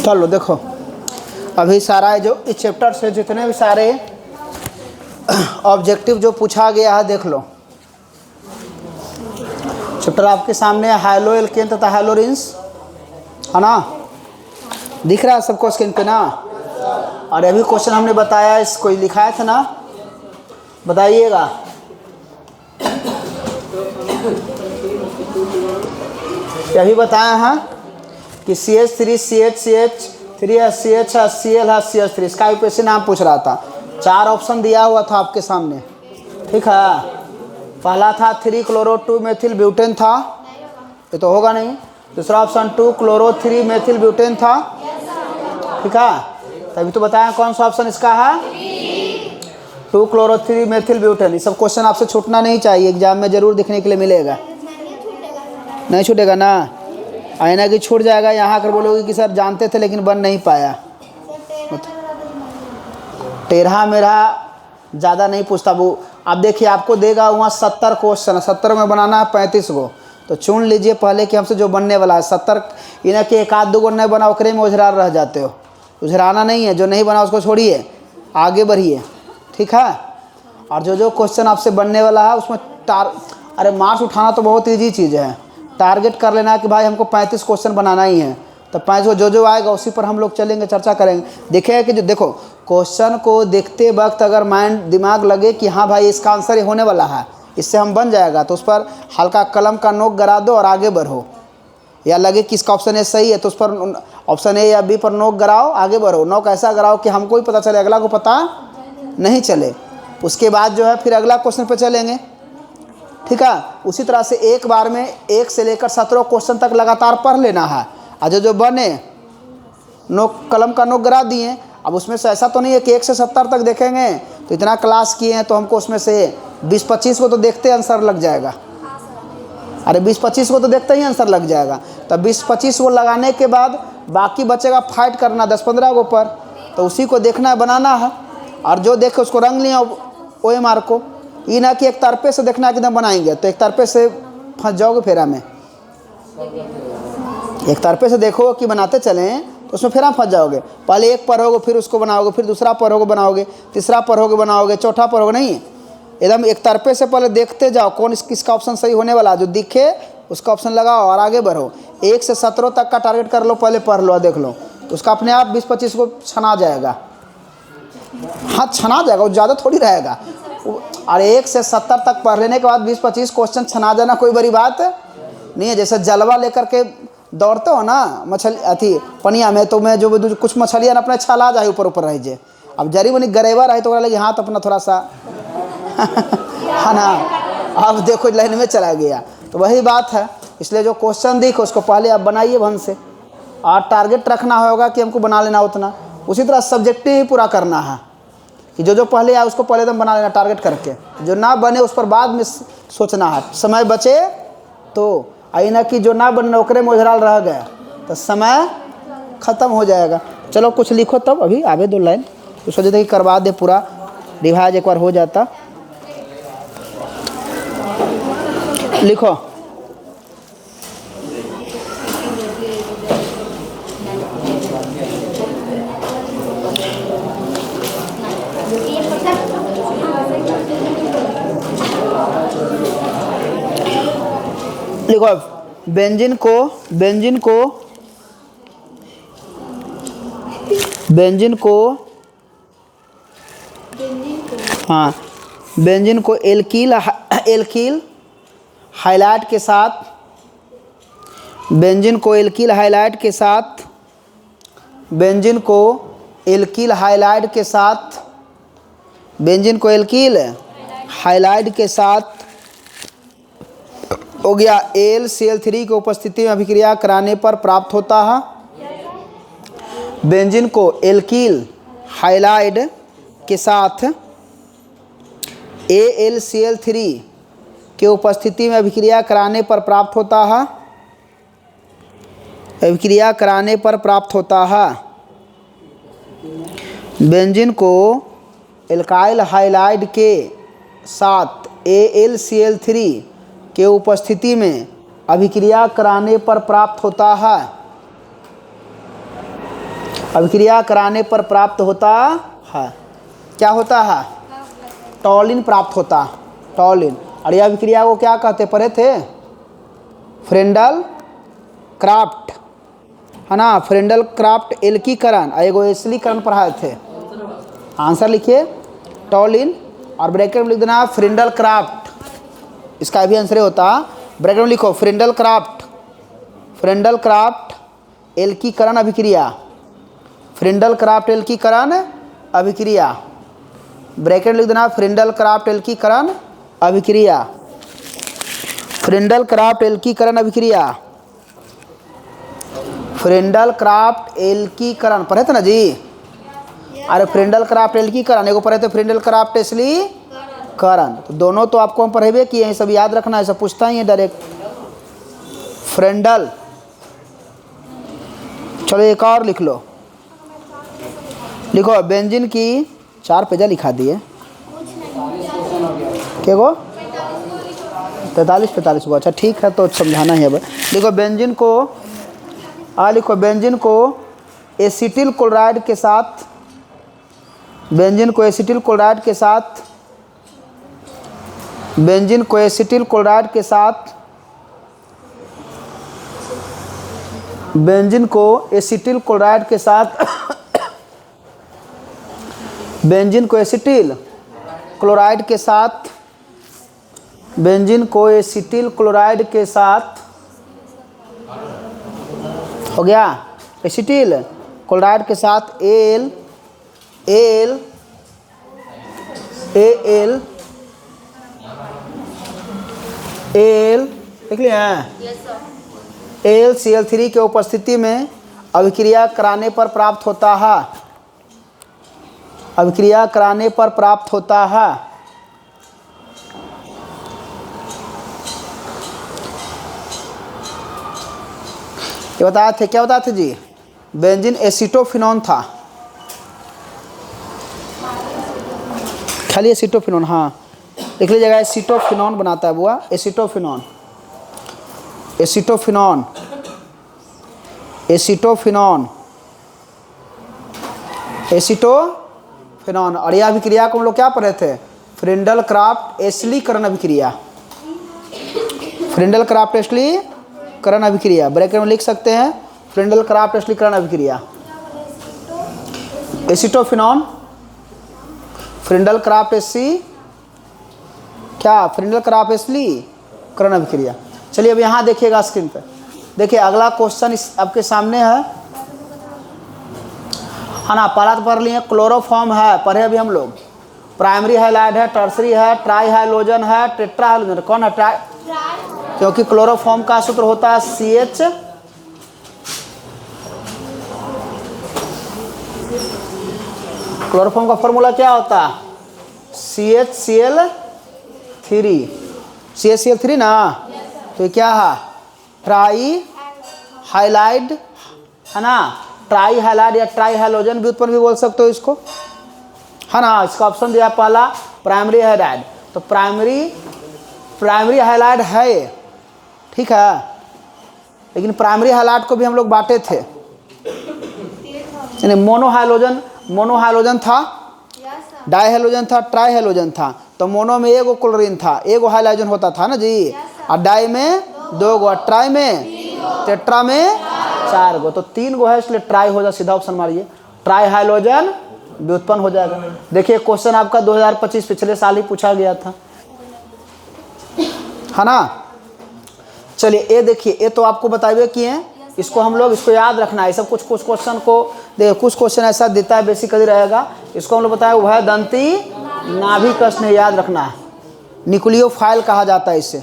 चलो देखो, अभी सारा जो इस चैप्टर से जितने भी सारे ऑब्जेक्टिव जो पूछा गया है देख लो। चैप्टर आपके सामने हाइलो एल्केन तथा हाइलोरिन्स है ना, दिख रहा है सबको स्क्रीन पे ना। और अभी क्वेश्चन हमने बताया, इसको लिखाया था ना, बताइएगा। अभी बताया है कि CH3 CH3 CH Cl CH3, इसका यूपीएससी नाम पूछ रहा था। 4 ऑप्शन दिया हुआ था आपके सामने, ठीक है। पहला था 3 क्लोरो 2 मेथिल ब्यूटेन था, ये तो होगा नहीं। दूसरा ऑप्शन 2 क्लोरो 3 मेथिल ब्यूटेन था, ठीक है। तभी तो बताया कौन सा ऑप्शन इसका है, 2 क्लोरो 3 मेथिल ब्यूटेन। ये सब क्वेश्चन आपसे छूटना नहीं चाहिए, एग्जाम में जरूर दिखने के लिए मिलेगा। नहीं छूटेगा ना, आईना की छूट जाएगा। यहाँ कर बोलोगे कि सर जानते थे लेकिन बन नहीं पाया। टेढ़ा मेढ़ा ज़्यादा नहीं पूछता वो। आप देखिए, आपको देगा वहाँ 70 क्वेश्चन, 70 में बनाना है 35 को, तो चुन लीजिए पहले कि हमसे जो बनने वाला है। 70 इन्हें कि 1-2 गो नहीं बना, ओकरे में उझरार रह जाते हो। उझराना नहीं है, जो नहीं बना उसको छोड़िए, आगे बढ़िए, ठीक है। और जो क्वेश्चन आपसे बनने वाला है उसमें अरे मार्क्स उठाना तो बहुत ईजी चीज़ है। टारगेट कर लेना कि भाई हमको 35 क्वेश्चन बनाना ही है, तो 35 को जो आएगा उसी पर हम लोग चलेंगे, चर्चा करेंगे। देखें कि जो देखो क्वेश्चन को देखते वक्त अगर माइंड दिमाग लगे कि हाँ भाई इसका आंसर ये होने वाला है, इससे हम बन जाएगा, तो उस पर हल्का कलम का नोक गरा दो और आगे बढ़ो। या लगे कि इसका ऑप्शन ए सही है तो उस पर ऑप्शन ए या बी पर नोक गराओ, आगे बढ़ो। नोक ऐसा गराओ कि हमको ही पता चले, अगला को पता नहीं चले। उसके बाद जो है फिर अगला क्वेश्चन पर चलेंगे, ठीक है। उसी तरह से एक बार में 1 से लेकर 17 क्वेश्चन तक लगातार पढ़ लेना है। और जो बने नोक कलम का नोक गरा दिए। अब उसमें से ऐसा तो नहीं है कि 1 से 70 तक देखेंगे तो इतना क्लास किए हैं तो हमको उसमें से 20-25 को तो देखते आंसर लग जाएगा। अरे 20-25 को तो देखते ही आंसर लग जाएगा। तब 20-25 को लगाने के बाद बाकी बचेगा फाइट करना 10-15 को पर, तो उसी को देखना है, बनाना है। और जो देखे उसको रंग लिया OMR को। ये ना कि एक तरफे से देखना है कि एकदम बनाएंगे तो एक तरफे से फंस जाओगे फेरा में। एक तरफे से देखो कि बनाते चलें तो उसमें फेरा फंस जाओगे। पहले एक पढ़ोगे, फिर उसको बनाओगे, फिर दूसरा पढ़ोगे बनाओगे, तीसरा पढ़ोगे बनाओगे, चौथा पढ़ोगे नहीं। एकदम एक तरफे से पहले देखते जाओ कौन किसका ऑप्शन सही होने वाला, जो दिखे उसका ऑप्शन लगाओ और आगे बढ़ो। 1 से 17 तक का टारगेट कर लो, पहले पढ़ लो और देख लो, उसका अपने आप 20-25 को छना जाएगा। हाँ छना जाएगा, वो ज़्यादा थोड़ी रहेगा। और 1 से 70 तक पढ़ लेने के बाद 20-25 क्वेश्चन छना जाना कोई बड़ी बात नहीं है। जैसे जलवा लेकर के दौड़ते हो ना मछली अथी पनिया में, तो मैं जो कुछ मछलियाँ अपने छला जाए ऊपर ऊपर रह जाए। अब जरी बनी गरेवा रहे तो लगे हाथ अपना थोड़ा सा है ना, अब देखो लाइन में चला गया। तो वही बात है, इसलिए जो क्वेश्चन दिखे उसको पहले आप बनाइए ढंग से, और टारगेट रखना होगा कि हमको बना लेना उतना। उसी तरह सब्जेक्टिव ही पूरा करना है कि जो पहले आए उसको पहले एकदम बना लेना टारगेट करके, जो ना बने उस पर बाद में सोचना है। समय बचे तो आई ना कि जो ना बने नौकरे में उझराल रह गया तो समय ख़त्म हो जाएगा। चलो कुछ लिखो तब, अभी आगे 2 लाइन तो सोचे थे कि करवा दे, पूरा रिवाइज एक बार हो जाता। लिखो देखो, बेंजीन को एल्कील हाइलाइट के साथ, बेंजीन को एल्कील हाइलाइट के साथ हो गया AlCl3 की उपस्थिति में अभिक्रिया कराने पर प्राप्त होता है। बेंजीन को एल्कील हाइलाइड के साथ AlCl3 की उपस्थिति में अभिक्रिया कराने पर प्राप्त होता है। बेंजीन को एल्काइल हाइलाइड के साथ AlCl3 के उपस्थिति में अभिक्रिया कराने पर प्राप्त होता है। अभिक्रिया कराने पर प्राप्त होता है, क्या होता है? टॉलिन प्राप्त होता, टॉलिन। और यह अभिक्रिया को क्या कहते, पढ़े थे? फ्रेंडल क्राफ्ट, है ना, फ्रेंडल क्राफ्ट एल्कीकरण, एगो एसिलीकरण पढ़ाए थे। आंसर लिखिए टॉलिन और ब्रैकेट में लिख देना फ्रेंडल क्राफ्ट, इसका भी आंसर होता। ब्रैकेट में लिखो फ्रेंडल क्राफ्ट, फ्रेंडल क्राफ्ट एल्कीकरण अभिक्रिया, फ्रेंडल क्राफ्ट एल्कीकरण अभिक्रिया। ब्रैकेट लिख देना फ्रेंडल क्राफ्ट एल्कीकरण अभिक्रिया, फ्रेंडल क्राफ्ट एल्कीकरण अभिक्रिया, फ्रेंडल क्राफ्ट एल्कीकरण पढ़े थे ना जी? अरे फ्रेंडल क्राफ्ट एल्कीकरण, एगो पढ़े थे फ्रेंडल क्राफ्ट एसिलीकरण। तो दोनों तो आपको हम पढ़ेबे किए हैं, सब याद रखना है, सब पूछता ही है डायरेक्ट। फ्रेंडल, चलो एक और लिख लो, लिखो बेंजीन की 4 पेजा लिखा दिए, क्या गो 45 को, अच्छा ठीक है, तो समझाना है अब। लिखो बेंजीन को, लिखो बेंजीन को एसिटिल क्लोराइड के साथ, बेंजीन को एसिटिल क्लोराइड के साथ, बेंजीन को एसिटिल क्लोराइड के साथ, बेंजीन को एसिटिल क्लोराइड के साथ, बेंजीन को एसिटिल क्लोराइड के साथ, बेंजीन को एसिटिल क्लोराइड के साथ, हो गया, एसिटिल क्लोराइड के साथ एल देख लिया AlCl3 के उपस्थिति में अभिक्रिया कराने पर प्राप्त होता है, अभिक्रिया कराने पर प्राप्त होता है। ये बताए थे, क्या बताए थे जी? बेंजीन एसिटोफिनॉन था, खाली एसिटोफिनॉन, हाँ लिख लीजिएगा, एसिटोफिनॉन बनाता है बुआ, एसिटोफिनॉन, एसिटोफिनॉन, एसिटोफिनॉन, एसिटोफिनॉन। और यह अभिक्रिया को हम लोग क्या पढ़े थे? फ्रेंडल क्राफ्ट एसिलीकरण अभिक्रिया, फ्रेंडल क्राफ्ट एसिलीकरण अभिक्रिया। ब्रैकेट में लिख सकते हैं फ्रेंडल क्राफ्ट एसिलीकरण अभिक्रिया, एसिटोफिनॉन, फ्रेंडल क्राफ्ट एसी, क्या फ्रेंडल क्राफ्ट एसिलीकरण अभिक्रिया। चलिए अब यहाँ देखिएगा स्क्रीन पे, देखिए अगला क्वेश्चन इस आपके सामने है ना। पहला तो पढ़ लिए क्लोरोफॉर्म है, पढ़े अभी हम लोग। प्राइमरी हाइलाइड है, टर्सरी है, ट्राई हाइलोजन है, टेट्रा हाइलोजन। कौन है ट्राई? क्योंकि क्लोरोफॉर्म का सूत्र होता है CH, क्लोरोफॉर्म का फॉर्मूला क्या होता है? CHCl3 ना। तो ये क्या है? ट्राई हाइलाइड, है ना, ट्राई हाइलाइड या ट्राई हाइलोजन भी उत्पन्न भी बोल सकते हो इसको, है ना। इसका ऑप्शन दिया पहला प्राइमरी हाइलाइड, तो प्राइमरी हाइलाइड है, ठीक है। लेकिन प्राइमरी हाइलाइड को भी हम लोग बांटे थे, यानी मोनोहाइलोजन था, डाई हाइलोजन था, ट्राई हाइलोजन था। तो मोनो में एगो क्लोरीन था, एगो हाइलोजन होता था ना जी, और डाई में 2 गो, ट्राई में, टेट्रा में 4 गो, तो 3 गो है, इसलिए ट्राई हो जाए। सीधा ऑप्शन मारिए, ट्राई हाइलोजन व्युत्पन्न हो जाएगा। देखिए क्वेश्चन आपका 2025 पिछले साल ही पूछा गया था, है ना। चलिए ये देखिए, ये तो आपको बताइए किए हैं, इसको हम लोग, इसको याद रखना है। सब कुछ क्वेश्चन को देखिए, कुछ क्वेश्चन ऐसा देता है बेसिकली रहेगा, इसको हम लोग बताया वह दंती नाभिक ने याद रखना है, न्यूक्लियोफाइल कहा जाता है इसे,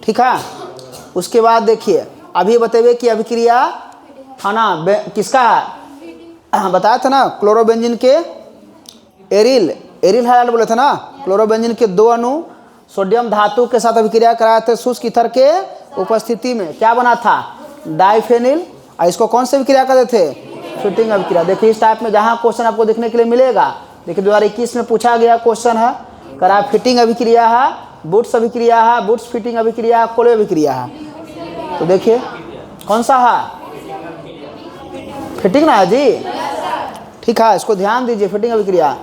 ठीक है। उसके बाद देखिए अभी बताइए कि अभिक्रिया, है ना, किसका है? बताया था ना, क्लोरोबेंजीन के एरिल हाइलाइड बोले थे ना। क्लोरोबेंजीन के 2 अणु सोडियम धातु के साथ अभिक्रिया कराए थे शुष्क ईथर के उपस्थिति में, क्या बना था? डाइफेनिल। और इसको कौन से अभिक्रिया करते थे? फिटिंग अभिक्रिया। देखिए इस टाइप में जहाँ क्वेश्चन आपको देखने के लिए मिलेगा, देखिए 2021 में पूछा गया क्वेश्चन है, करा फिटिंग अभिक्रिया है, बुट्स अभिक्रिया है, बुट्स फिटिंग अभिक्रिया है, कोले अभिक्रिया है। तो देखिए कौन सा है? फिटिंग ना है जी। ठीक है, इसको ध्यान दीजिए, फिटिंग अभिक्रिया।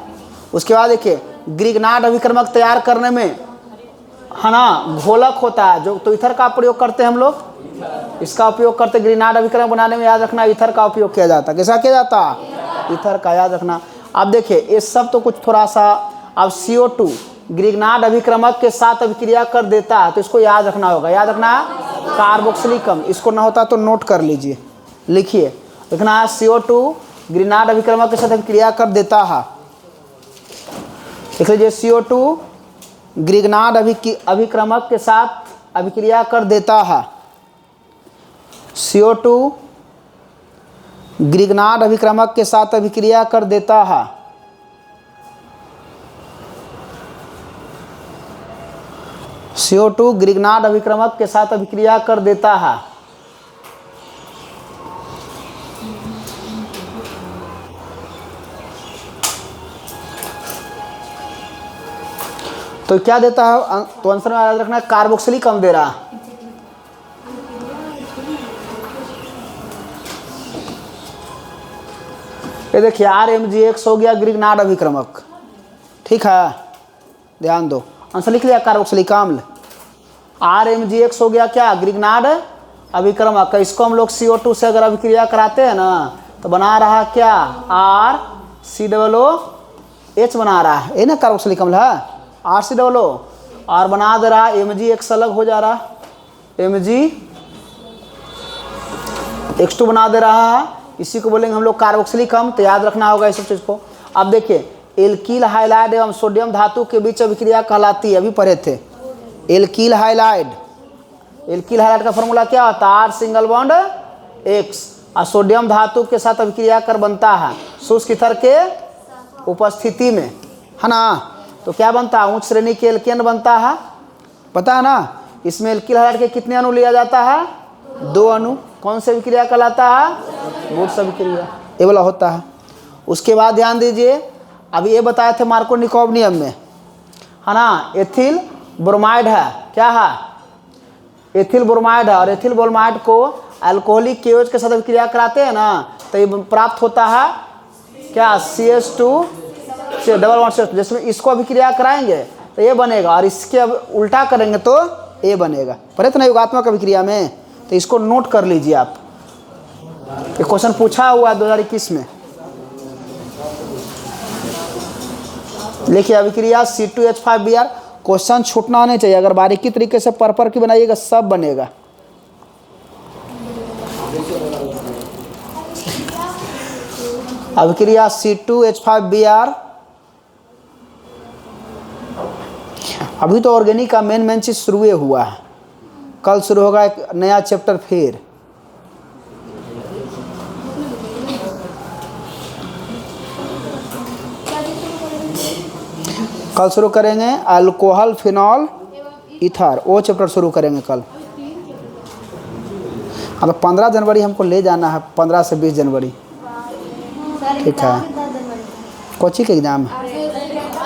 उसके बाद देखिए ग्रिग्नार्ड अभिक्रमक तैयार करने में है ना घोलक होता है, जो तो ईथर का प्रयोग करते हैं हम लोग, इसका उपयोग करते। ग्रिग्नार्ड अभिक्रमक बनाने में याद रखना ईथर का उपयोग किया जाता है। कैसा किया जाता है? ईथर का, याद रखना। अब देखिए ये सब तो कुछ थोड़ा सा, अब CO2 ग्रिग्नार्ड अभिक्रमक के साथ अभिक्रिया कर देता है, तो इसको याद रखना होगा। याद रखना कार्बोक्सिलिक अम्ल, इसको ना होता तो नोट कर लीजिए, लिखिए, लिखना है CO2 ग्रिग्नार्ड अभिक्रमक के साथ अभिक्रिया कर देता है। लिख लीजिए CO2 ग्रिग्नार्ड अभिक्रमक के साथ अभिक्रिया कर देता है। CO2 ग्रिग्नार्ड अभिक्रमक के साथ अभिक्रिया कर देता है। CO2 ग्रिग्नार्ड अभिक्रमक के साथ अभिक्रिया कर देता है। तो क्या देता है? तो आंसर में याद रखना कार्बोक्सिलिक अम्ल दे रहा है। ये देखिए RMgX हो गया ग्रिग्नार्ड अभिक्रमक, ठीक है, ध्यान दो, आंसर लिख लिया कार्बोक्सिलिक अम्ल। RMgX हो गया क्या? ग्रिग्नार्ड अभिक्रमक। इसको हम लोग CO2 से अगर अभिक्रिया कराते हैं ना तो बना रहा क्या? RCOOH बना रहा है, ये ना कार्बोक्सिलिक अम्ल है, RCOO, और बना दे रहा MgX अलग हो जा रहा, MgX2 बना दे रहा है, इसी को बोलेंगे हम लोग कार्बोक्सिलिक अम्ल। तो याद रखना होगा इस सब चीज़ को। अब देखिए एल्कील हाइलाइड एवं सोडियम धातु के बीच अभिक्रिया कहलाती है, अभी पढ़े थे। एल्कील हाइलाइड का फॉर्मूला क्या होता है? R सिंगल बॉन्ड X, और सोडियम धातु के साथ अभिक्रिया कर बनता है शुष्क ईथर के उपस्थिति में, है ना। तो क्या बनता है? उच्च श्रेणी के एल्केन बनता है, पता है ना। इसमें एल्कील हाइलाइड के कितने अणु लिया जाता है? 2 अणु। कौन से अभिक्रिया कहलाता है? वुड्स अभिक्रिया, ये वाला होता है। उसके बाद ध्यान दीजिए, अभी ये बताए थे मार्कोनिकोव नियम में, है ना, एथिल ब्रोमाइड है, क्या है? एथिल ब्रोमाइड है, और एथिल ब्रोमाइड को अल्कोहलिक KOH के साथ अभिक्रिया कराते हैं ना तो ये प्राप्त होता है क्या? CH2 से डबल बॉन्ड से, जिसमें इसको अभिक्रिया कराएंगे तो ये बनेगा, और इसके अब उल्टा करेंगे तो ये बनेगा। पढ़े थे ना योगात्मक अभिक्रिया में, तो इसको नोट कर लीजिए आप, ये क्वेश्चन पूछा हुआ है 2021 में। लिखिए अभिक्रिया C2H5Br, क्वेश्चन छूटना नहीं चाहिए, अगर बारीकी तरीके से पर की बनाइएगा सब बनेगा। अभिक्रिया C2H5Br, अभी तो ऑर्गेनिक का मेन चीज शुरू हुआ है, कल शुरू होगा एक नया चैप्टर फिर। कल शुरू करेंगे अल्कोहल फिनॉल ईथर, वो चैप्टर शुरू करेंगे कल। अब 15 जनवरी हमको ले जाना है, 15 से 20 जनवरी, ठीक है। कोची के एग्जाम है,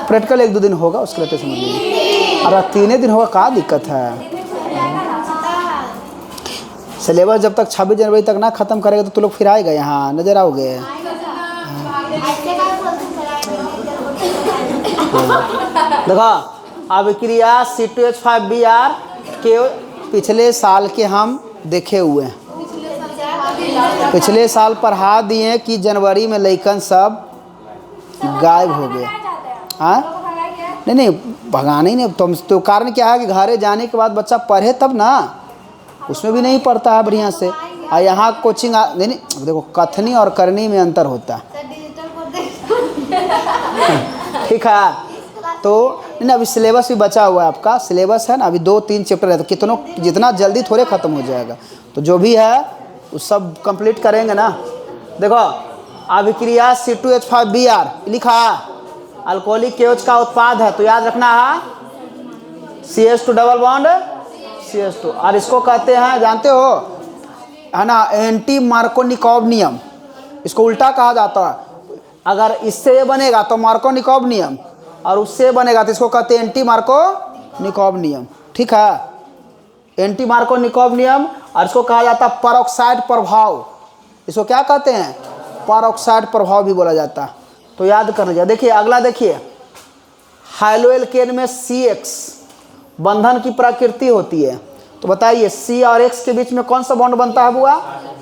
प्रैक्टिकल 1-2 दिन होगा, उसके लिए तो समझ लीजिए। अरे 3 दिन होगा, क्या दिक्कत है? सिलेबस जब तक 26 जनवरी तक ना ख़त्म करेगा तो तुम लोग फिर आएगा यहाँ, नजर आओगे। देखो अभिक्रिया C2H5Br के पिछले साल के हम देखे हुए हैं, पिछले साल पढ़ा दिए कि जनवरी में लइकन सब गायब हो गए। हाँ नहीं भगाने ही नहीं, तो कारण क्या है कि घरे जाने के बाद बच्चा पढ़े तब ना, उसमें भी नहीं पढ़ता है बढ़िया से। और यहाँ कोचिंग नहीं देखो, कथनी और करनी में अंतर होता है, ठीक है। तो नहीं अभी सिलेबस भी बचा हुआ है, आपका सिलेबस है ना, अभी 2-3 चैप्टर है, तो कितनों जितना जल्दी थोड़े ख़त्म हो जाएगा, तो जो भी है वो सब कंप्लीट करेंगे ना। देखो अभिक्रिया C2H5Br लिखा, अल्कोहलिक KOH का उत्पाद है, तो याद रखना है CH2 डबल बॉन्ड CH2, और इसको कहते हैं जानते हो, है ना, एंटी मार्कोनिकोव नियम, इसको उल्टा कहा जाता है। अगर इससे ये बनेगा तो मार्कोनिकोव नियम, और उससे बनेगा तो इसको कहते हैं एंटी मार्कोनिकोव नियम, ठीक है, एंटी मार्कोनिकोव नियम। और इसको कहा जाता है परऑक्साइड प्रभाव, इसको क्या कहते हैं? परऑक्साइड प्रभाव भी बोला जाता है, तो याद कर लीजिए। देखिए अगला देखिए, हाइलोएल्केन में CX बंधन की प्रकृति होती है, तो बताइए C और X के बीच में कौन सा बॉन्ड बनता है बुआ?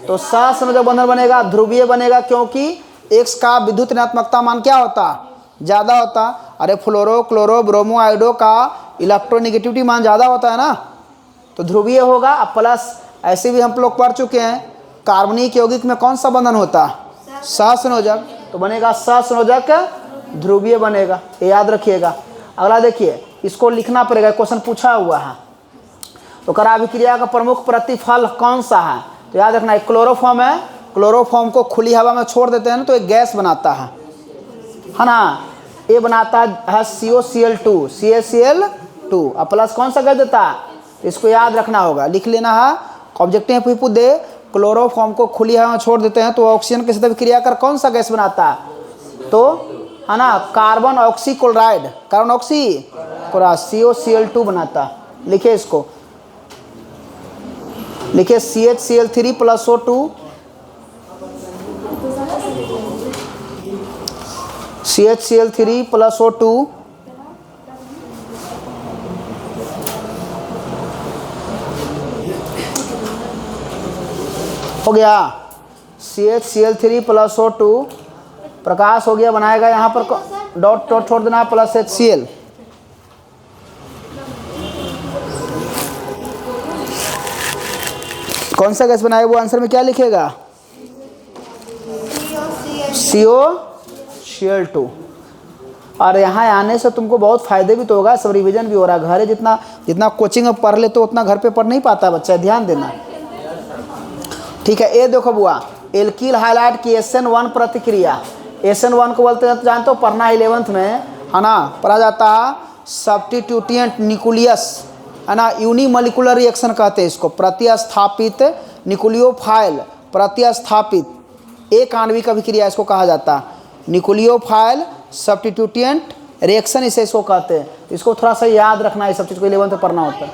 तो सहसंयोजक बंधन बनेगा, ध्रुवीय बनेगा, क्योंकि X का विद्युत ऋणात्मकता मान क्या होता? ज़्यादा होता। अरे फ्लोरो क्लोरो ब्रोमो आयोडो का इलेक्ट्रोनेगेटिविटी मान ज़्यादा होता है ना, तो ध्रुवीय होगा। अब प्लस ऐसे भी हम लोग पढ़ चुके हैं, कार्बनिक यौगिक में कौन सा बंधन होता? सहसंयोजक, तो बनेगा सहसंयोजक ध्रुवीय बनेगा, ये याद रखिएगा। अगला देखिए, इसको लिखना पड़ेगा, क्वेश्चन पूछा हुआ है। तो करा अभिक्रिया का प्रमुख प्रतिफल कौन सा है? तो याद रखना, एक क्लोरोफॉर्म है, क्लोरोफॉर्म को खुली हवा में छोड़ देते हैं ना, तो एक गैस बनाता है ना, ये बनाता है COCl2 CaCl2, अब प्लस कौन सा गैस देता है? इसको याद रखना होगा, लिख लेना है। ऑब्जेक्टिव पीपू दे, क्लोरोफॉर्म को खुली हवा में छोड़ देते हैं तो ऑक्सीजन के साथ अभिक्रिया कर कौन सा गैस बनाता है? तो है ना, carbon oxychloride, carbon oxychloride COCl2 बनाता। लिखे इसको, लिखे CHCl3 + O2 CHCl3 + O2 हो गया। CHCl3 + O2 प्रकाश हो गया, बनाएगा यहाँ पर डॉट डॉट छोड़ देना प्लस HCl। कौन सा गैस बनाएगा वो आंसर में क्या लिखेगा? COCl2। और यहाँ आने से तुमको बहुत फायदे भी तो होगा, सब रिवीजन भी हो रहा है। घर जितना जितना कोचिंग में पढ़ ले तो उतना घर पे पढ़ नहीं पाता बच्चा, ध्यान देना। ठीक है, ये देखो बुआ, एल्किल हाइलाइट की SN1 प्रतिक्रिया, SN1 को बोलते हैं तो जानते हो, पढ़ना 11th में है ना, पढ़ा जाता है सब्स्टिट्यूटेंट न्यूक्लियस, है ना, यूनिमोलिकुलर रिएक्शन कहते हैं इसको, प्रतिस्थापित न्यूक्लियोफाइल, प्रतिस्थापित एक आणविक अभिक्रिया इसको कहा जाता है, न्यूक्लियोफाइल सब्स्टिट्यूटेंट रिएक्शन इसे इसको कहते हैं। इसको थोड़ा सा याद रखना है, सब चीज़ को 11th में पढ़ना होता है।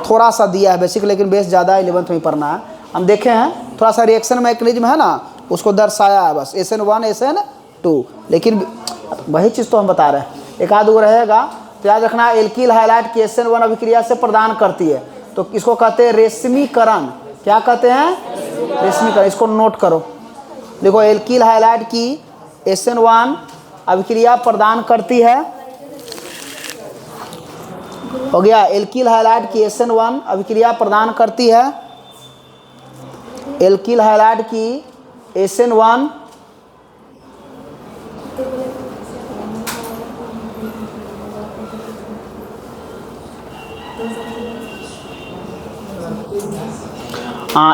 थोड़ा सा दिया है बेसिक, लेकिन बेस ज़्यादा 11th में ही पढ़ना है। हम देखे हैं थोड़ा सा रिएक्शन मैकेनिज्म है ना, उसको दर्शाया है बस, SN1 SN2, लेकिन वही चीज़ तो हम बता रहे हैं, एक आध वो रहेगा। तो याद रखना, एल्किल हाइलाइट की SN1 अभिक्रिया से प्रदान करती है, तो इसको कहते हैं रेशमीकरण। क्या कहते हैं? रेशमीकरण। इसको नोट करो, देखो एल्किल हाइलाइट की SN1 अभिक्रिया प्रदान करती है, हो गया। एल्किल हाइलाइट की SN1 अभिक्रिया प्रदान करती है, एल्किल हाइलाइट की SN1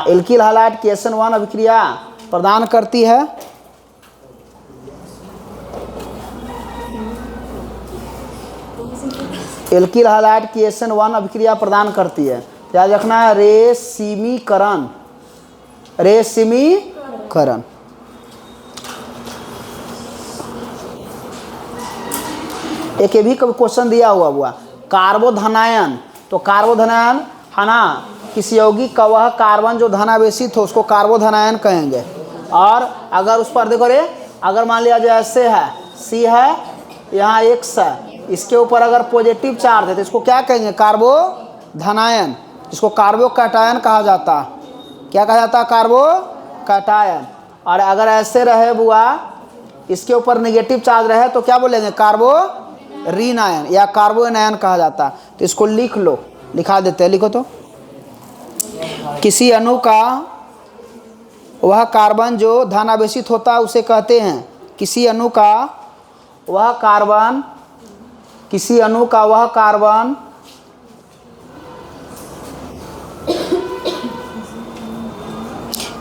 एल्किल हाइलाइट की SN1 अभिक्रिया प्रदान करती है, एल्किल हाइलाइट की SN1 अभिक्रिया प्रदान करती है। याद रखना है, रेशमीकरण, रेशमीकरण। एक भी कभी क्वेश्चन दिया हुआ कार्बोधनायन, तो कार्बोधनायन है ना, किसी यौगिक का वह कार्बन जो धनावेशित हो उसको कार्बोधनायन कहेंगे। और अगर उस पर देखो रे, अगर मान लिया जाए ऐसे है, C है, यहाँ X है, इसके ऊपर अगर पॉजिटिव चार्ज है तो इसको क्या कहेंगे? कार्बोधनायन। इसको कार्बोकैटायन कहा जाता है। क्या कहा जाता है? कार्बोकैटायन। और अगर ऐसे रहे बुआ, इसके ऊपर नेगेटिव चार्ज रहे तो क्या बोलेंगे? कार्बोरीनायन या कार्बोनायन कहा जाता है। तो इसको लिख लो, लिखा देते हैं, लिखो तो। किसी अणु का वह कार्बन जो धनावेशित होता है उसे कहते हैं, किसी अणु का वह कार्बन, किसी अणु का वह कार्बन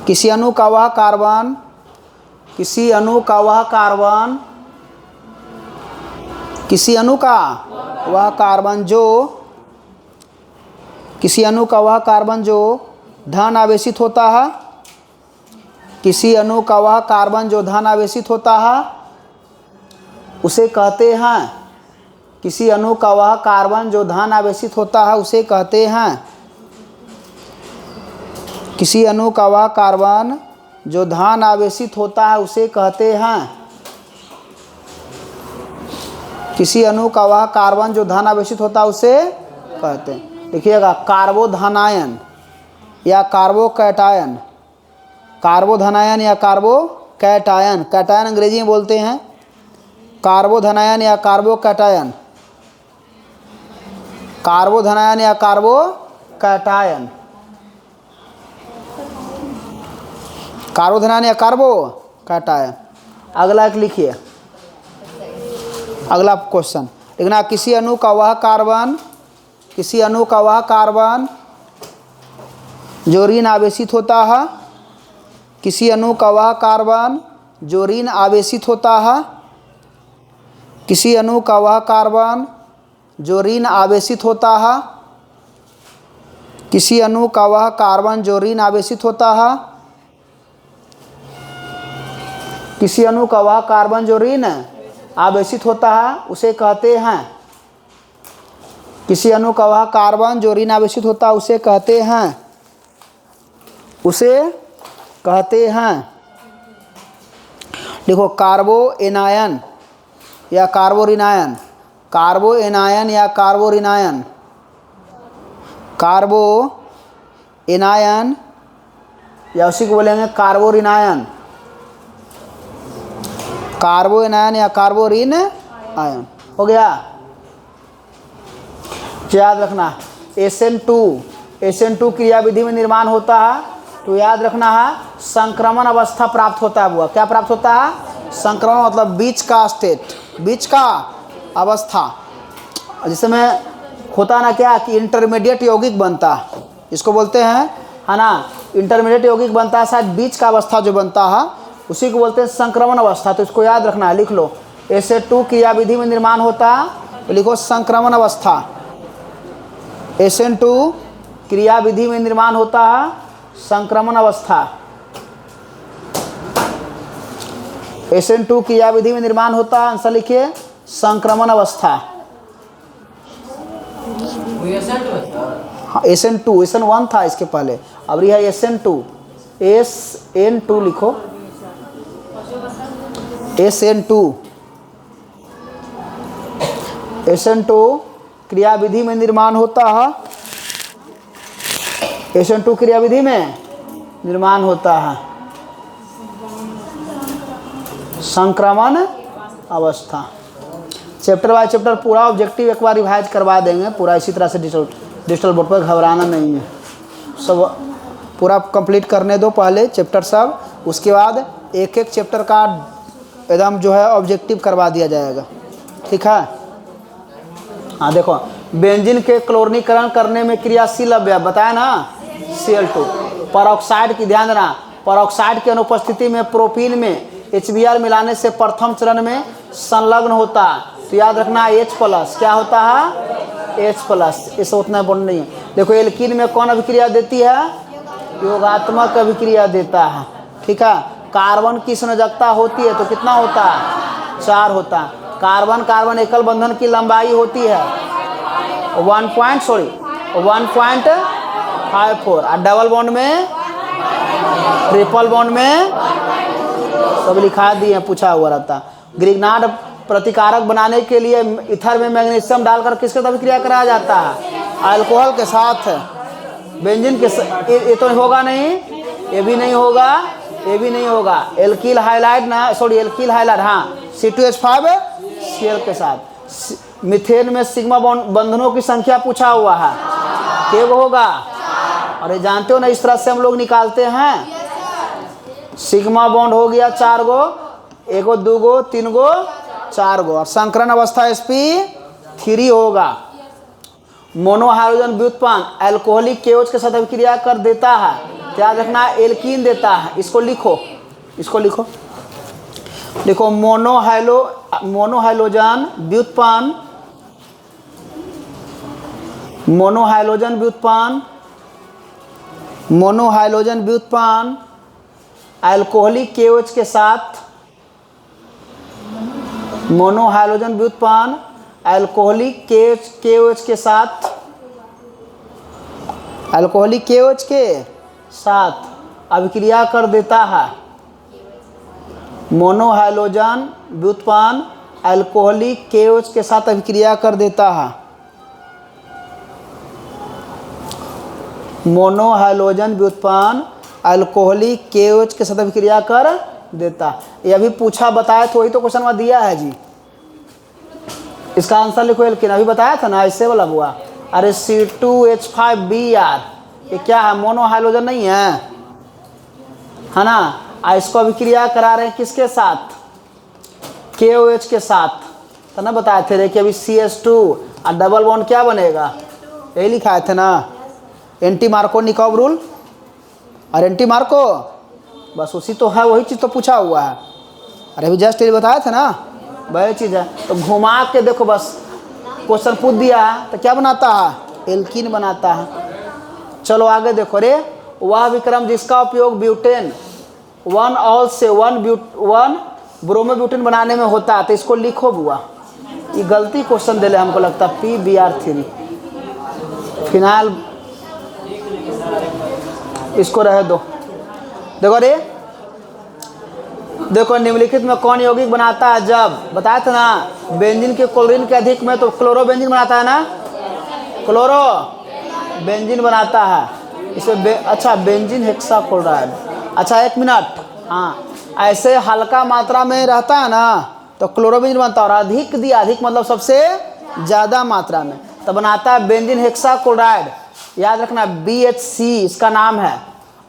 किसी अणु का वह कार्बन, किसी अणु का वह कार्बन, किसी अणु का वह कार्बन जो, किसी अणु का वह कार्बन जो धन आवेशित होता है, किसी अणु का वह कार्बन जो धन आवेशित होता है उसे कहते हैं, किसी अणु का वह कार्बन जो धन आवेशित होता है उसे कहते हैं, किसी अणु का वह कार्बन जो धन आवेशित होता है उसे कहते हैं, किसी अणु का वह कार्बन जो धन आवेशित होता है उसे कहते हैं। देखिएगा, कार्बोधनायन या कार्बोकैटायन, कार्बोधनायन या कार्बोकैटायन, कैटायन अंग्रेजी में बोलते हैं, कार्बोधनायन या कार्बोकैटायन, कार्बोधनायन या कार्बोकैटायन, कार्बोधनायन या कार्बोकैटायन। अगला एक लिखिए, अगला क्वेश्चन लिखना, किसी अणु का वह कार्बन, किसी अणु का वह कार्बन जो ऋण आवेशित होता है, किसी अणु का वह कार्बन जो ऋण आवेशित होता है, किसी अणु का वह कार्बन जो ऋण आवेशित होता है, किसी अणु का वह कार्बन जो ऋण आवेशित होता है, किसी अणु का वह कार्बन जो ऋण आवेशित होता है उसे कहते हैं, किसी अणु का वह कार्बन जो ऋण आवेशित होता है उसे कहते हैं, उसे कहते हैं। देखो, कार्बो एनायन या कार्बो ऋणायन, कार्बो एनायन या कार्बो ऋणायन, कार्बो एनायन या उसी को बोलेंगे कार्बो ऋणायन, कार्बो एनायन या कार्बो ऋण आयन। हो गया, याद रखना SN2 क्रियाविधि में निर्माण होता है तो याद रखना है संक्रमण अवस्था प्राप्त होता है। हुआ क्या प्राप्त होता है? संक्रमण मतलब बीच का स्टेट, बीच का अवस्था, जिसमें होता ना क्या कि इंटरमीडिएट यौगिक बनता है, इसको बोलते हैं, है ना, इंटरमीडिएट यौगिक बनता है, शायद बीच का अवस्था जो बनता है उसी को बोलते हैं संक्रमण अवस्था। तो इसको याद रखना है, लिख लो, SN2 क्रियाविधि में निर्माण होता है तो लिखो संक्रमण अवस्था। SN2 क्रियाविधि में निर्माण होता है संक्रमण अवस्था। SN2 क्रियाविधि में निर्माण होता है, आंसर लिखिए संक्रमण अवस्था। हाँ, SN1 था इसके पहले, अब यह है SN2, SN2 लिखो, SN2 क्रियाविधि में निर्माण होता है, SN2 क्रियाविधि में निर्माण होता है संक्रमण अवस्था। चैप्टर बाय चैप्टर पूरा ऑब्जेक्टिव एक बार रिवाइज करवा देंगे, पूरा इसी तरह से डिजिटल बोर्ड पर, घबराना नहीं है, सब पूरा कंप्लीट करने दो पहले चैप्टर सब, उसके बाद एक एक चैप्टर का एकदम जो है ऑब्जेक्टिव करवा दिया जाएगा, ठीक है। हाँ देखो, बेंजीन के क्लोरीनीकरण करने में क्रियाशील अवयव बताया ना, Cl2। परऑक्साइड की ध्यान देना, परऑक्साइड की अनुपस्थिति में प्रोपीन में HBr मिलाने से प्रथम चरण में संलग्न होता है, तो याद रखना H+, क्या होता है? H+, इससे उतना इम्पोर्टेंट नहीं है। देखो, एल्कीन में कौन अभिक्रिया देती है? योगात्मक अभिक्रिया देता है, ठीक है। कार्बन की संयोजकता होती है तो कितना होता है? 4 होता है। कार्बन कार्बन एकल बंधन की लंबाई होती है 1.54, और डबल बॉन्ड में, ट्रिपल बॉन्ड में सब लिखा दिए, पूछा हुआ रहता। ग्रिग्नार्ड प्रतिकारक बनाने के लिए ईथर में मैग्नीशियम डालकर किसके साथ अभिक्रिया कराया जाता है? अल्कोहल के साथ, बेंजीन के साथ। ये तो होगा नहीं, ये भी नहीं होगा, ये भी नहीं होगा। एल्किल हाइलाइड ना, सॉरी एल्किल हाइलाइड, हाँ, C2H5Cl के साथ। मीथेन में सिग्मा बंधनों की संख्या पूछा हुआ है, क्या होगा? अरे जानते हो ना, इस तरह से हम लोग निकालते हैं। सिग्मा बॉन्ड हो गया 4 गो, 1 गो 2 गो 3 गो 4 गो, और संकरण अवस्था sp3 होगा। मोनोहाइड्रोजन व्युत्पन्न अल्कोहलिक KOH के साथ अभिक्रिया कर देता है, याद रखना एल्कीन देता है। इसको लिखो, इसको लिखो, देखो मोनोहाइड्रोजन व्युत्पन्न, मोनोहाइड्रोजन व्युत्पन्न अल्कोहलिक KOH के साथ, मोनोहाइड्रोजन व्युत्पन्न अल्कोहलिक KOH के साथ, अल्कोहलिक KOH के साथ अभिक्रिया कर देता है। मोनोहाइड्रोजन व्युत्पन्न अल्कोहलिक KOH के साथ अभिक्रिया कर देता है। मोनोहाइड्रोजन व्युत्पन्न अल्कोहलिक KOH के साथ अभिक्रिया कर देता। यह भी पूछा बताया तो वही तो क्वेश्चन में दिया है जी। इसका आंसर लिखो एल्किन, अभी बताया था ना ऐसे वाला हुआ। अरे C2H5Br ये क्या है, मोनोहाइड्रोजन नहीं है ना। इसको अभिक्रिया करा रहे हैं किसके साथ, KOH के साथ, तो ना बताए थे रे कि अभी CH2 और डबल बॉन्ड क्या बनेगा, यही लिखाए थे ना, एंटी मार्कोनिकॉव रूल और एंटी मार्को, बस उसी तो है, वही चीज़ तो पूछा हुआ है। अरे अभी जस्ट ये बताया था ना, वही चीज़ है। तो घुमा के देखो, बस क्वेश्चन पूछ दिया है तो क्या बनाता है, एल्कीन बनाता है। चलो आगे देखो रे, वह विक्रम जिसका उपयोग ब्यूटेन 1 ऑल से 1 ब्रोमोब्यूटेन बनाने में होता है, तो इसको लिखो बुआ। ये गलती क्वेश्चन दे ले हमको लगता है, PBr3 फिनाइल, इसको रह दो। देखो रे, देखो निम्नलिखित में कौन यौगिक बनाता है, जब बताया था ना बेंजीन के क्लोरीन के अधिक में तो क्लोरोबेंजीन बनाता है ना, क्लोरो बेंजीन बनाता है इसमें अच्छा बेंजीन हेक्साक्लोराइड। अच्छा एक मिनट, हाँ ऐसे हल्का मात्रा में रहता है ना तो क्लोरोबेंजीन बनता है, और अधिक दिया, अधिक मतलब सबसे ज़्यादा मात्रा में तो बनाता है बेंजीन हेक्साक्लोराइड। याद रखना BHC इसका नाम है,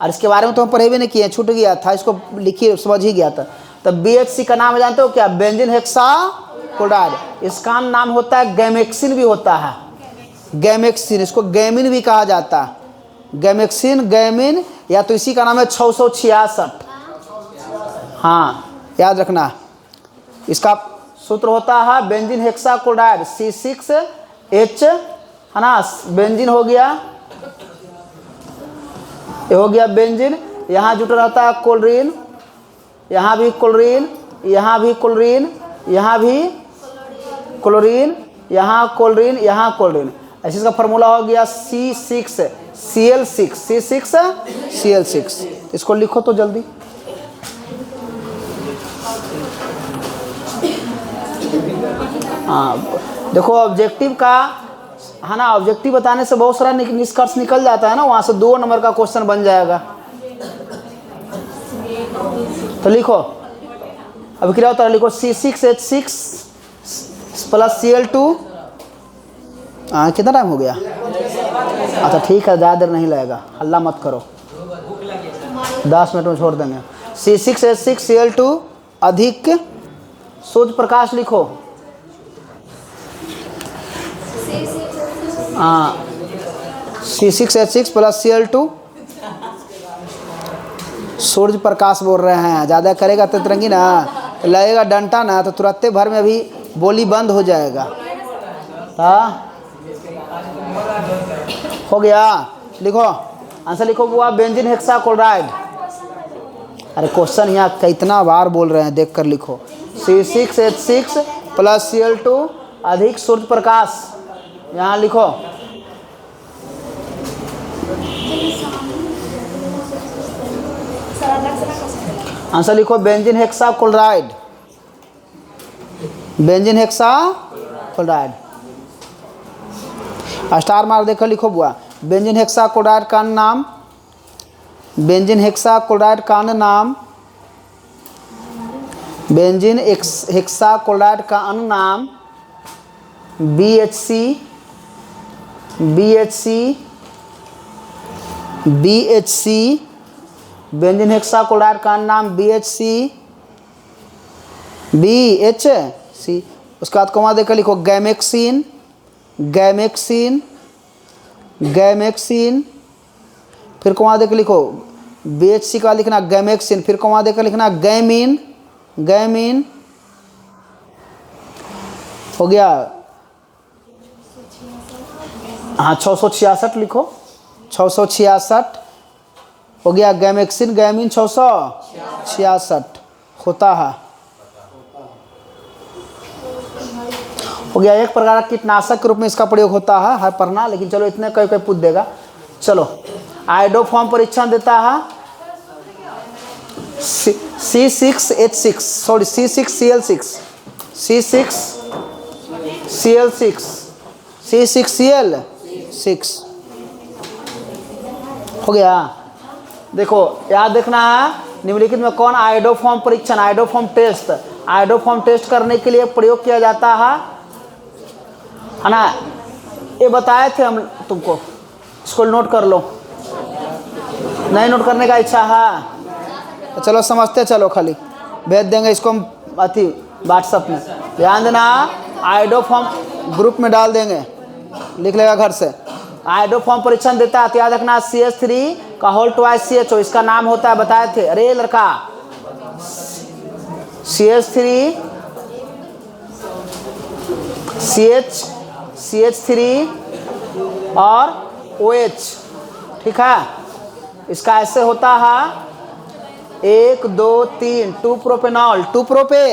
और इसके बारे में तो हम पढ़े भी नहीं किए, छूट गया था, इसको लिखिए समझ ही गया था। तो BHC का नाम है जानते हो क्या, बेंजीन हेक्साक्लोराइड। इसका नाम होता है गैमेक्सिन भी होता है, गैमेक्सिन, इसको गैमिन भी कहा जाता है, गैमेक्सिन गैमिन, या तो इसी का नाम है 666। हाँ याद रखना, इसका सूत्र होता है बेंजीन हेक्साक्लोराइड C6H, है ना, बेंजीन हो गया, ये हो गया बेंजीन, यहाँ जुटा रहता है क्लोरीन, यहाँ भी क्लोरीन, यहाँ भी क्लोरीन, यहाँ भी क्लोरीन, यहाँ क्लोरीन, यहाँ क्लोरीन। ऐसे इसका फार्मूला हो गया C6Cl6, इसको लिखो तो जल्दी। हाँ देखो ऑब्जेक्टिव का है ना, ऑब्जेक्टिव बताने से बहुत सारा निष्कर्ष निकल जाता है ना, वहाँ से 2 नंबर का क्वेश्चन बन जाएगा। तो लिखो अभी क्या होता है, लिखो C6H6 प्लस Cl2। कितना टाइम हो गया, अच्छा ठीक है, ज़्यादा देर नहीं लगेगा, हल्ला मत करो, 10 मिनट में छोड़ देंगे। C6H6 Cl2 अधिक सूर्य प्रकाश लिखो, हाँ C6H6 plus Cl2 Surya Prakash बोल रहे हैं, ज़्यादा करेगा तो तिरंगी ना लगेगा डंटा ना, तो तुरंत भर में अभी बोली बंद हो जाएगा। हाँ हो गया, लिखो आंसर लिखो बुआ, बेंजीन हेक्साक्लोराइड। अरे क्वेश्चन यहाँ कितना बार बोल रहे हैं, देख कर लिखो, C6H6 प्लस Cl2 अधिक सूर्य प्रकाश, यहाँ लिखो। आंसर लिखो benzene hexachloride, benzene hexachloride, star मार देखो, लिखो बुआ, बेंजीन हेक्साक्लोराइड का नाम, बेंजीन हेक्साक्लोराइड का नाम, बेंजीन हेक्साक्लोराइड का अन्य नाम BHC, बेंजीन हेक्साक्लोराइड का नाम BHC, उसके बाद कॉमा देकर लिखो गैमेक्सिन, फिर कॉमा देकर लिखो BHC का लिखना गैमेक्सिन, फिर कॉमा देकर लिखना गैमीन, हो गया। हाँ 666 लिखो, 666 हो गया, गैमेक्सिन गैमीन 666 होता है, हो गया। एक प्रकार का कीटनाशक के रूप में इसका प्रयोग होता है पढ़ना, लेकिन चलो इतने कोई पूछ देगा। चलो आइडोफॉर्म परीक्षण देता है, C6H6 sorry C6Cl6 C6Cl6 C6Cl6 हो गया। देखो याद देखना है निम्नलिखित में कौन आयोडोफॉर्म परीक्षण आयोडोफॉर्म टेस्ट करने के लिए प्रयोग किया जाता है ना। ये बताए थे हम तुमको, इसको नोट कर लो। नहीं नोट करने का इच्छा है तो चलो समझते चलो, खाली भेज देंगे इसको हम अति व्हाट्सएप में। ध्यान देना आयोडोफॉर्म ग्रुप में डाल देंगे, लिख लेगा घर से। आयोडोफॉर्म परीक्षण देता है तो याद रखना CH3 का होल ट्वाइस CHO, इसका नाम होता है बताए थे। अरे लड़का CH3 और OH, ठीक है। इसका ऐसे होता है 1 2 3 2 प्रोपेनॉल 2 प्रोपे,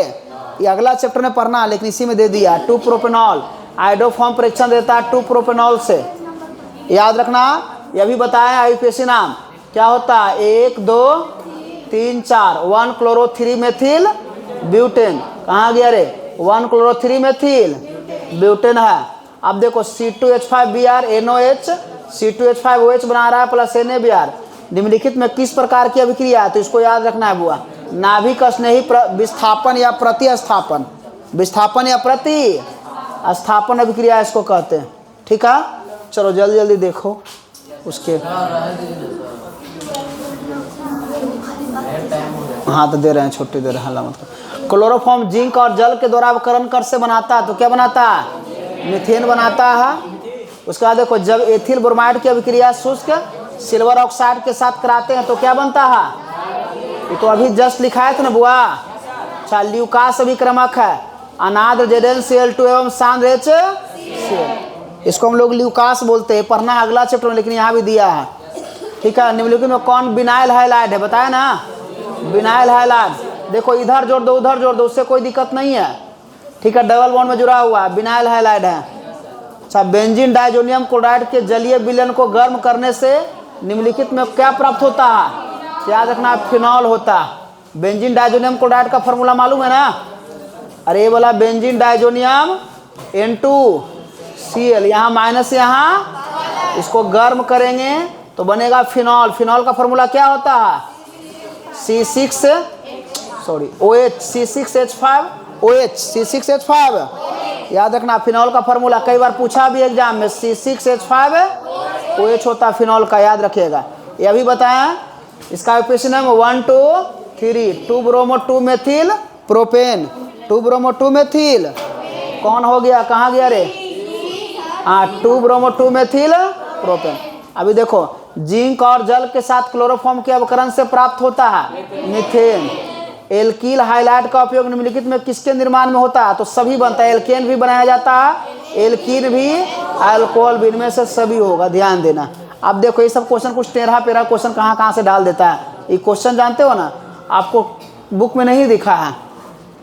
ये अगला चैप्टर में पढ़ना लेकिन इसी में दे दिया 2 प्रोपेनॉल। आयोडोफॉर्म परीक्षण देता है 2 प्रोपेनॉल से, याद रखना। यह भी बताया IUPAC नाम क्या होता है 1 2 3 4 1 क्लोरो 3 मेथिल ब्यूटेन। कहाँ गया रे 1 क्लोरो 3 मेथिल ब्यूटेन है। अब देखो C2H5Br NOH C2H5OH बना रहा है प्लस NaBr। निम्नलिखित में किस प्रकार की अभिक्रिया है तो इसको याद रखना है बुआ। नाभिक स्नेही विस्थापन या प्रतिस्थापन, विस्थापन या प्रतिस्थापन अभिक्रिया इसको कहते हैं, ठीक है। चलो जल्दी जल्दी देखो उसके। हाँ तो दे रहे हैं, छुट्टी दे रहे हैं, हल्ला मत करो। क्लोरोफॉर्म जिंक और जल के द्वारा अवकरण कर से बनाता है तो क्या बनाता है मीथेन बनाता है। उसके बाद देखो जब एथिल ब्रोमाइड की अभिक्रिया शुष्क सिल्वर ऑक्साइड के साथ कराते हैं तो क्या बनता है, ये तो अभी जस्ट लिखा है था ना बुआ। अच्छा ल्यूकास अभिक्रमक है, अनाद्र ZnCl2 एवं सांद्र HCl, इसको हम लोग ल्यूकास बोलते हैं, पढ़ना है अगला चैप्टर में लेकिन यहाँ भी दिया है, ठीक है। निम्नलिखित में कौन बिनाइल हाइलाइड है बताया ना, बिनाइल हाइलाइड। देखो इधर जोड़ दो उधर जोड़ दो उससे कोई दिक्कत नहीं है, ठीक है। डबल बॉन्ड में जुड़ा हुआ है, बिनाइल हाइलाइड है। अच्छा बेंजीन डाइजोनियम क्लोराइड के जलीय विलयन को गर्म करने से निम्नलिखित में क्या प्राप्त होता है, याद रखना फिनॉल होता है। बेंजीन डाइजोनियम क्लोराइड का फॉर्मूला मालूम है ना, अरे ये वाला बेंजीन डाइजोनियम N2Cl, यहाँ माइनस यहाँ, इसको गर्म करेंगे तो बनेगा फिनॉल। फिनॉल का फॉर्मूला क्या होता है OH C6H5, याद रखना फिनॉल का फॉर्मूला कई बार पूछा भी एग्जाम में, C6H5OH होता फिनॉल का, याद रखिएगा। यह भी बताया इसका IUPAC नाम 1 2 3 2 bromo 2 methyl propane 2 bromo 2 methyl कौन हो गया, कहाँ गया रे, हाँ 2 ब्रोमो 2 मेथिल प्रोपेन। अभी देखो जिंक और जल के साथ क्लोरोफॉर्म के अवकरण से प्राप्त होता है मीथेन। एल्कील हाइलाइड का उपयोग निम्नलिखित में किसके निर्माण में होता है तो सभी बनता है, एल्केन भी बनाया जाता है, एल्कीन भी, अल्कोहल भी, इनमें से सभी होगा, ध्यान देना। अब देखो ये सब क्वेश्चन कुछ 13 क्वेश्चन कहाँ से डाल देता है। ये क्वेश्चन जानते हो ना, आपको बुक में नहीं दिखा है,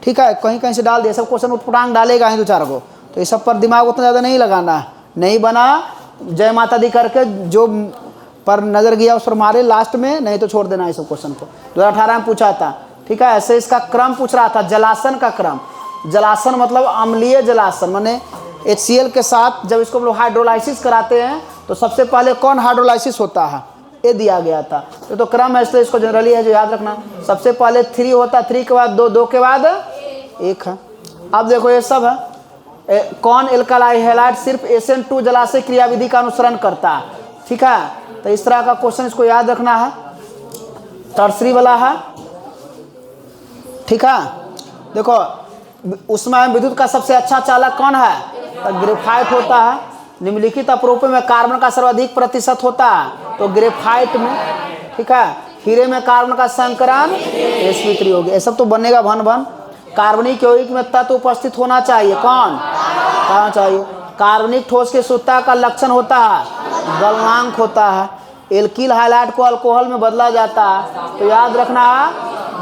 ठीक है, कहीं कहीं से डाल दिया। सब क्वेश्चन उठपटांग डालेगा ही 2-4 को, तो ये सब पर दिमाग उतना ज़्यादा नहीं लगाना है। नहीं बना जय माता दी करके जो पर नज़र गया उस पर मारे लास्ट में, नहीं तो छोड़ देना इस क्वेश्चन को। 2018 में पूछा था, ठीक है। ऐसे इसका क्रम पूछ रहा था, जलासन का क्रम। जलासन मतलब अम्लीय जलासन, माने HCl के साथ जब इसको हम लोग हाइड्रोलाइसिस कराते हैं तो सबसे पहले कौन हाइड्रोलाइसिस होता है, ये दिया गया था। ये तो क्रम है इसलिए इसको जनरली है जो याद रखना। सबसे पहले 3 होता है, 3 के बाद 2, 2 के बाद 1 है। अब देखो ये सब है। कौन एल्कालाई हैलाइड सिर्फ SN2 जलाशय क्रियाविधि का अनुसरण करता है, ठीक है। तो इस तरह का क्वेश्चन इसको याद रखना है, टर्सरी वाला है, ठीक है। देखो उसमें विद्युत का सबसे अच्छा चालक कौन है तो ग्रेफाइट होता है। निम्नलिखित अपरूपों में कार्बन का सर्वाधिक प्रतिशत होता है तो ग्रेफाइट में, ठीक है। हीरे में कार्बन का संकरण sp3 हो गया। ये सब तो बनेगा भन भन। कार्बनिक यौगिक में तत्व उपस्थित होना चाहिए, कहाँ चाहिए। कार्बनिक ठोस की शुद्धता का लक्षण होता है गलनांक होता है। एल्कील हाइलाइड को अल्कोहल में बदला जाता है तो याद रखना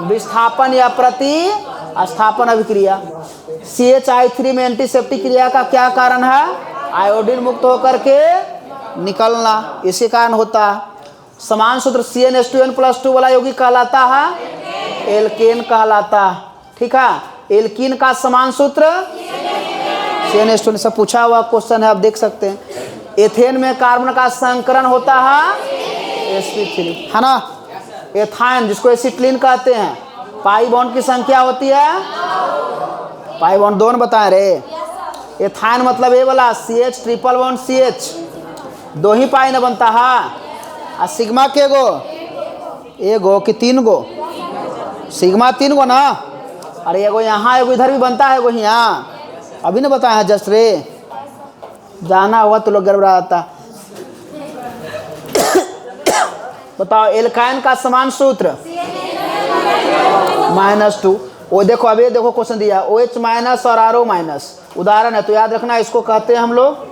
विस्थापन या प्रतिस्थापन अभिक्रिया। CHI3 में एंटीसेप्टिक क्रिया का क्या कारण है, आयोडीन मुक्त होकर के निकलना, इसी कारण होता है। समान सूत्र CnH2n+2 वाला यौगिक कहलाता है एल्केन कहलाता। ठीक है, एल्कीन का समान सूत्र CnH2 सब पूछा हुआ क्वेश्चन है, आप देख सकते हैं। एथेन में कार्बन का संकरण होता है sp3, है ना। एथाइन जिसको एसिटिलीन कहते हैं, पाई बॉन्ड की संख्या होती है, पाई बॉन्ड दोनों बताए रे। एथाइन मतलब ये वाला CH ट्रिपल बॉन्ड CH, 2 ही पाई न बनता है। और सिग्मा के गो, एगो कि 3 गो, सिग्मा 3 गो ना। अरे एगो यहाँ एगो इधर भी बनता है, एगो यहाँ अभी न बताया है जस्ट रे, जाना हुआ तो लोग गड़बड़ाता। बताओ एल्काइन का समान सूत्र -2। वो देखो अभी देखो क्वेश्चन दिया OH माइनस और RO माइनस, उदाहरण है तो याद रखना, इसको कहते हैं हम लोग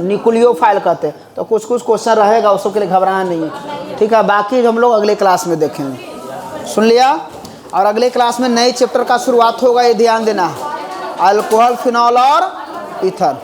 न्यूक्लियोफाइल कहते हैं। तो कुछ कुछ क्वेश्चन रहेगा, उसके लिए घबराना नहीं है। ठीक है, बाकी हम लोग अगले क्लास में देखेंगे। सुन लिया। और अगले क्लास में नए चैप्टर का शुरुआत होगा, ये ध्यान देना, अल्कोहल, फिनॉल और ईथर।